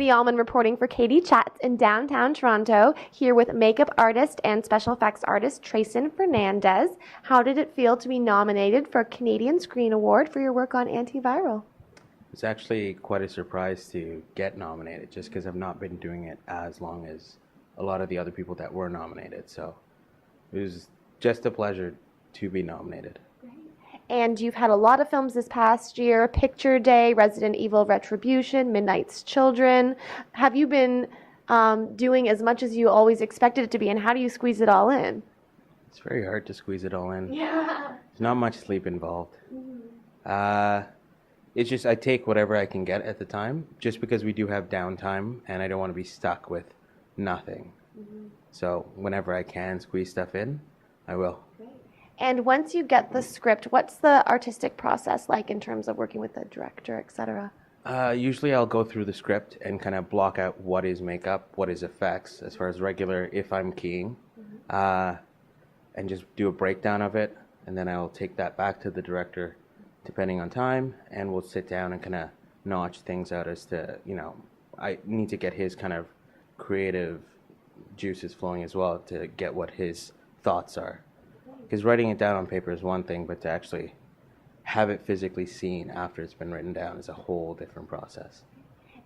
Katie Allman reporting for Katie Chats in downtown Toronto, here with makeup artist and special effects artist TRASON FERNANDEZ. How did it feel to be nominated for a Canadian Screen Award for your work on Antiviral? It's actually quite a surprise to get nominated, just because I've not been doing it as long as a lot of the other people that were nominated. So it was just a pleasure to be nominated. And you've had a lot of films this past year: Picture Day, Resident Evil Retribution, Midnight's Children. Have you been doing as much as you always expected it to be, and how do you squeeze it all in? It's very hard to squeeze it all in. Yeah. There's not much sleep involved. It's just I take whatever I can get at the time, just because we do have downtime, and I don't want to be stuck with nothing. So whenever I can squeeze stuff in, I will. And once you get the script, what's the artistic process like in terms of working with the director, etc.? Usually I'll go through the script and kind of block out what is makeup, what is effects, as far as regular, if I'm keying, and just do a breakdown of it. And then I'll take that back to the director, depending on time, and we'll sit down and kind of notch things out as to, I need to get his kind of creative juices flowing as well to get what his thoughts are. Because writing it down on paper is one thing, but to actually have it physically seen after it's been written down is a whole different process.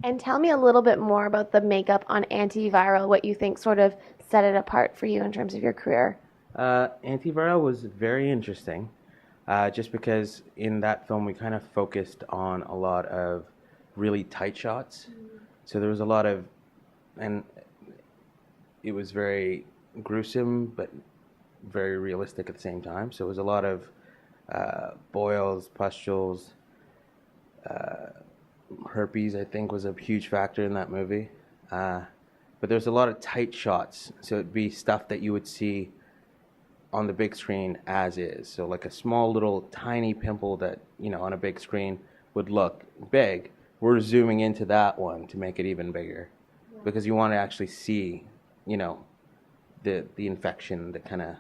And tell me a little bit more about the makeup on Antiviral, what you think sort of set it apart for you in terms of your career. Antiviral was very interesting, just because in that film we kind of focused on a lot of really tight shots. So there was a lot of, and it was very gruesome, but very realistic at the same time. So it was a lot of boils, pustules, herpes, I think, was a huge factor in that movie. But there's a lot of tight shots, so it'd be stuff that you would see on the big screen as is. So like a small little tiny pimple that, on a big screen would look big. We're zooming into that one to make it even bigger, because you want to actually see, the infection, the kind of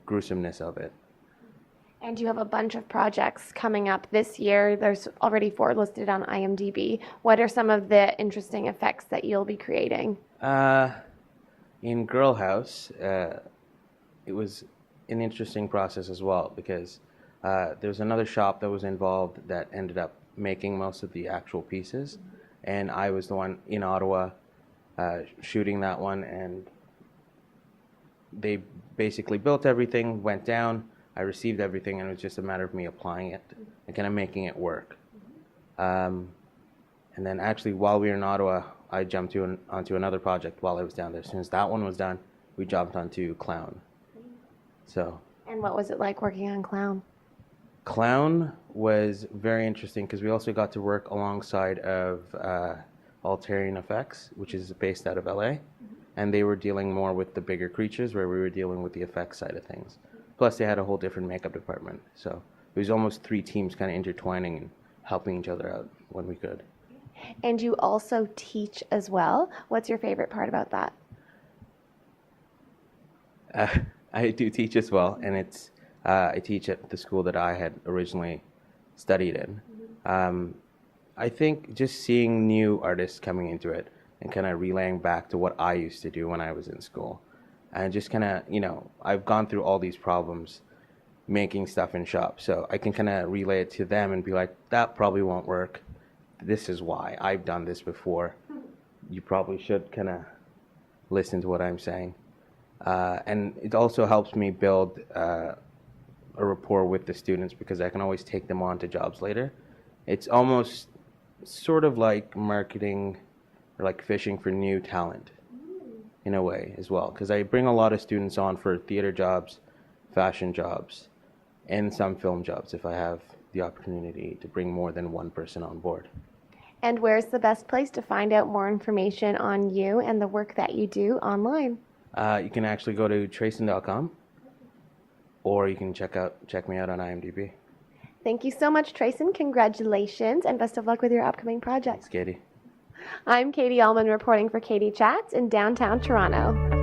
gruesomeness of it. And you have a bunch of projects coming up this year. There's already 4 listed on IMDb. What are some of the interesting effects that you'll be creating? In Girl House, it was an interesting process as well, because there's another shop that was involved that ended up making most of the actual pieces, and I was the one in Ottawa shooting that one, and they basically built everything, went down, I received everything, and it was just a matter of me applying it and kind of making it work. And then actually while we were in Ottawa, I jumped onto another project while I was down there. As soon as that one was done, we jumped onto Clown. And what was it like working on Clown? Clown was very interesting because we also got to work alongside of Alterian Effects, which is based out of LA. And they were dealing more with the bigger creatures, where we were dealing with the effects side of things. Plus, they had a whole different makeup department. So it was almost 3 teams kind of intertwining and helping each other out when we could. And you also teach as well. What's your favorite part about that? I do teach as well, and it's I teach at the school that I had originally studied in. I think just seeing new artists coming into it and kind of relaying back to what I used to do when I was in school. And just kind of, I've gone through all these problems making stuff in shop. So I can kind of relay it to them and be like, that probably won't work. This is why. I've done this before. You probably should kind of listen to what I'm saying. And it also helps me build a rapport with the students, because I can always take them on to jobs later. It's almost sort of like marketing, or like fishing for new talent in a way as well, because I bring a lot of students on for theater jobs, fashion jobs, and some film jobs if I have the opportunity to bring more than one person on board. And where's the best place to find out more information on you and the work that you do online? You can actually go to trason.com, or you can check me out on IMDb. Thank you so much, TRASON. Congratulations, and best of luck with your upcoming projects. Thanks, Katie. I'm Katie Allman reporting for Katie Chats in downtown Toronto.